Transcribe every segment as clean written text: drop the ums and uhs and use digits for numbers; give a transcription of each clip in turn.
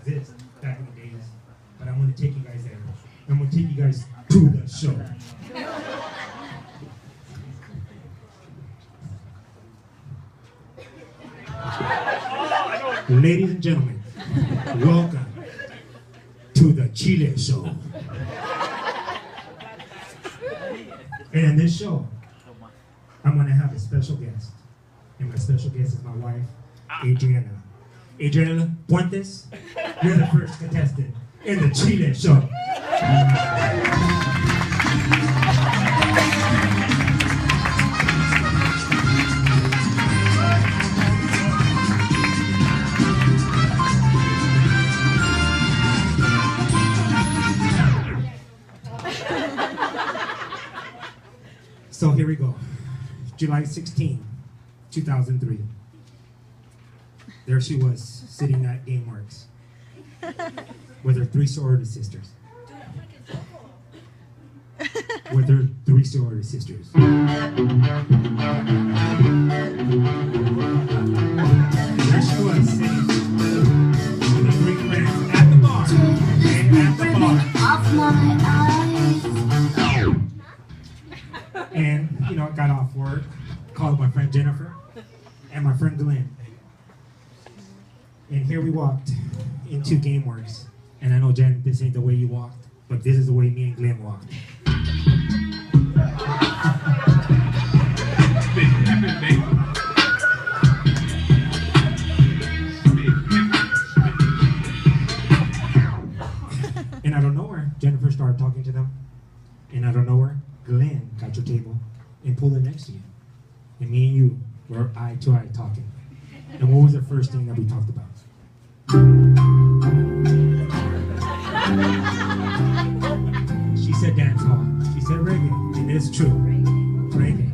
exist back in the days, but I'm going to take you guys there. I'm going to take you guys to the show. Ladies and gentlemen, welcome to the Chile show. And in this show, I'm going to have a special guest. And my special guest is my wife, Adriana. Adriana Puentes, you're the first contestant in the Chile show. So here we go. July 16, 2003. There she was, sitting at GameWorks with her three sorority sisters. With her three sorority sisters. There she was, sitting with her three friends at the bar. And at the bar. Off my eyes. And, you know, I got off work, called my friend Jennifer and my friend Glenn. And here we walked into GameWorks. And I know, Jen, this ain't the way you walked, but this is the way me and Glenn walked. And out of nowhere, Jennifer started talking to them. And out of nowhere, Glenn got your table and pulled it next to you. And me and you were eye to eye talking. And what was the first thing that we talked about? She said dance hall. She said reggae. And it is true. Reggae.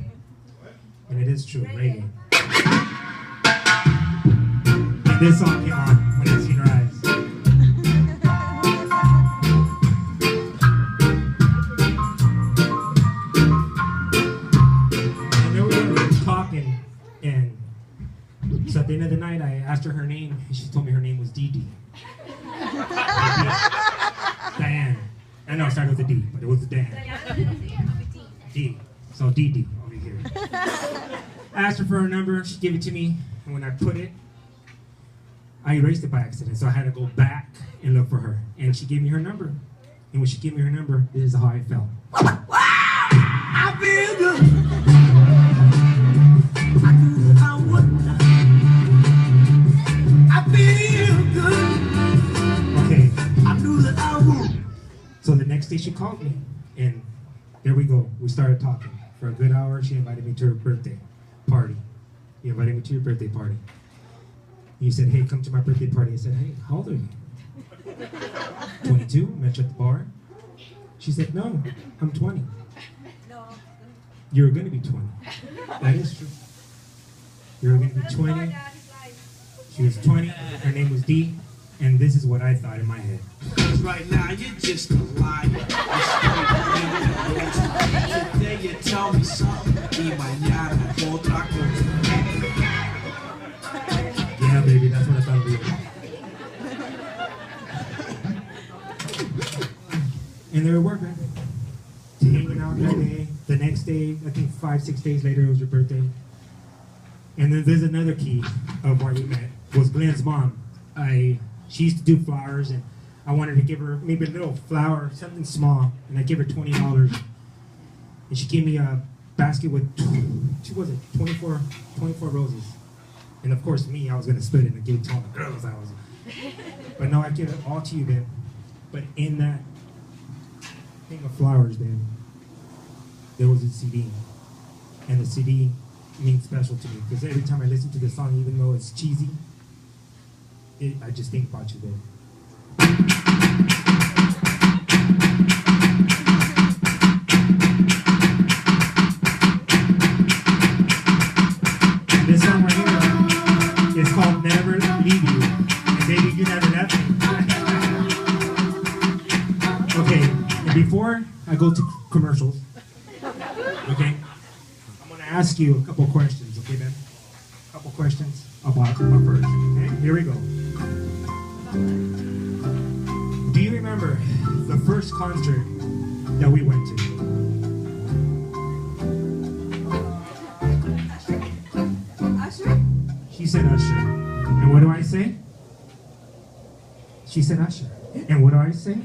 And it is true. Reggae. And this song came on when I seen her eyes. So at the end of the night, I asked her name, and she told me her name was Dee Dee. Diane. I know it started with a D, but it was a Dan. D. So Dee Dee over here. I asked her for her number, she gave it to me, and when I put it, I erased it by accident, so I had to go back and look for her. And she gave me her number. And when she gave me her number, this is how I felt. Wow! I feel good! I knew that I would. Okay. I knew that I would. So the next day she called me, and there we go. We started talking for a good hour. She invited me to her birthday party. You invited me to your birthday party. You said, hey, come to my birthday party. I said, hey, how old are you? 22. Met you at the bar. She said, no, I'm 20. No. You're going to be 20. That is true. You're going to be 20. She was 20, her name was Dee, and this is what I thought in my head. Because right now, you're just a liar. Today you tell me something, y mañana otra cosa. Yeah, baby, that's what I thought of you. And they were working, hanging out that day. The next day, I think 5-6 days later, it was your birthday. And then there's another key of why we met. Was Glenn's mom. She used to do flowers, and I wanted to give her maybe a little flower, something small, and I gave her $20. And she gave me a basket with 24 roses. And of course, me, I was gonna split it and give it to all the girls. But no, I give it all to you, babe. But in that thing of flowers, babe, there was a CD, and the CD means special to me because every time I listen to the song, even though it's cheesy, I just think about you, babe. This song right here is called Never Leave You. And baby, you never left me. Okay, and before I go to commercials, okay, I'm gonna ask you a couple questions, okay, Ben? A couple questions about my first. Okay, here we go. first concert that we went to? Usher? She said Usher. And what do I say? She said Usher. And what do I say? And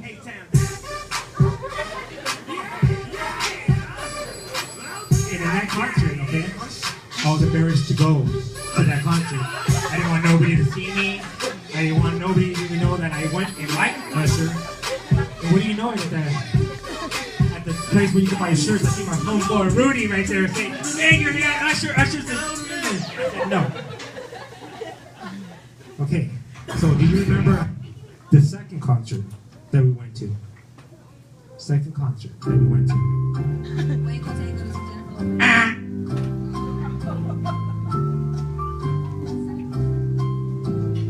in that concert, okay, I was embarrassed to go to that concert. I didn't want nobody to see me. I didn't want nobody to even know that I went and liked Usher. And what do you know is that at the place where you can buy shirts, I see my homeboy Rudy right there saying, "Hey, you're here at Usher. Usher's the..." I said, no. Okay, so do you remember the second concert that we went to? Second concert that we went to. Wait, we'll take those to Jennifer.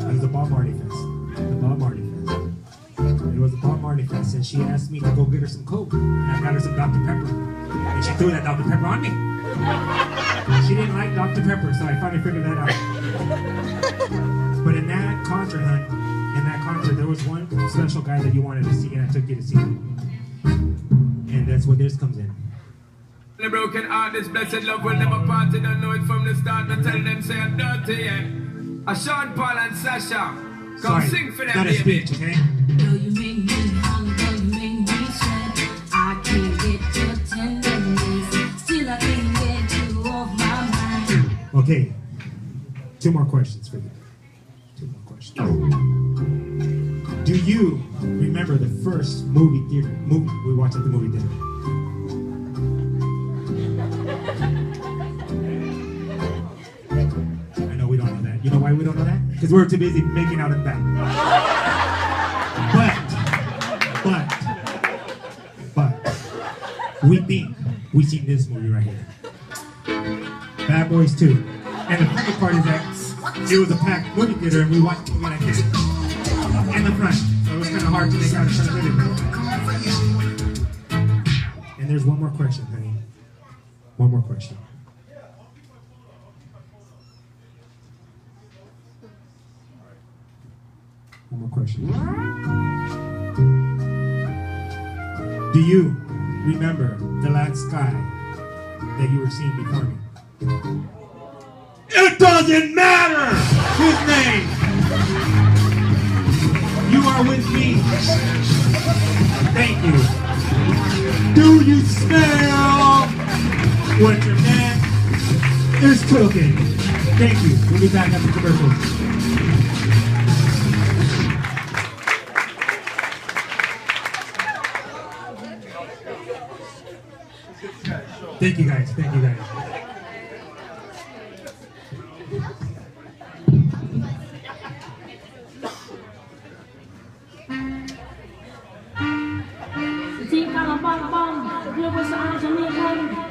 It was the Bob Marley Fest. The Bob Marley Fest. It was the Bob Marley Fest, and she asked me to go get her some Coke. And I got her some Dr. Pepper. And she threw that Dr. Pepper on me. She didn't like Dr. Pepper, so I finally figured that out. But in that concert, there was one special guy that you wanted to see, and I took you to see him. And that's where this comes in. The broken heart, this blessed love will never part. They don't know it from the start. Don't tell them say I'm dirty, yeah. Sean Paul and Sasha, come sing for them, not a baby. speech, okay? Though you make me hungry, though you make me sweat, I can't get your tenderness. Still I can't get you off my mind. Okay, 2 more questions for you. 2 more questions. Do you remember the first movie we watched at the movie theater? I know we don't know that. You know why we don't know that? Because we were too busy making out in the back. But we think we seen this movie right here. Bad Boys 2. And the funny part is that it was a packed movie theater and we watched the movie like this. In the front. So it was kind of hard to make out in front of everybody. And there's one more question, honey. One more question. One more question. Do you remember the last guy that you were seeing before me? It doesn't matter his name. You are with me. Thank you. Do you smell what your man is cooking? Thank you. We'll be back after commercials. Thank you guys. Thank you guys. Keep on, rebels are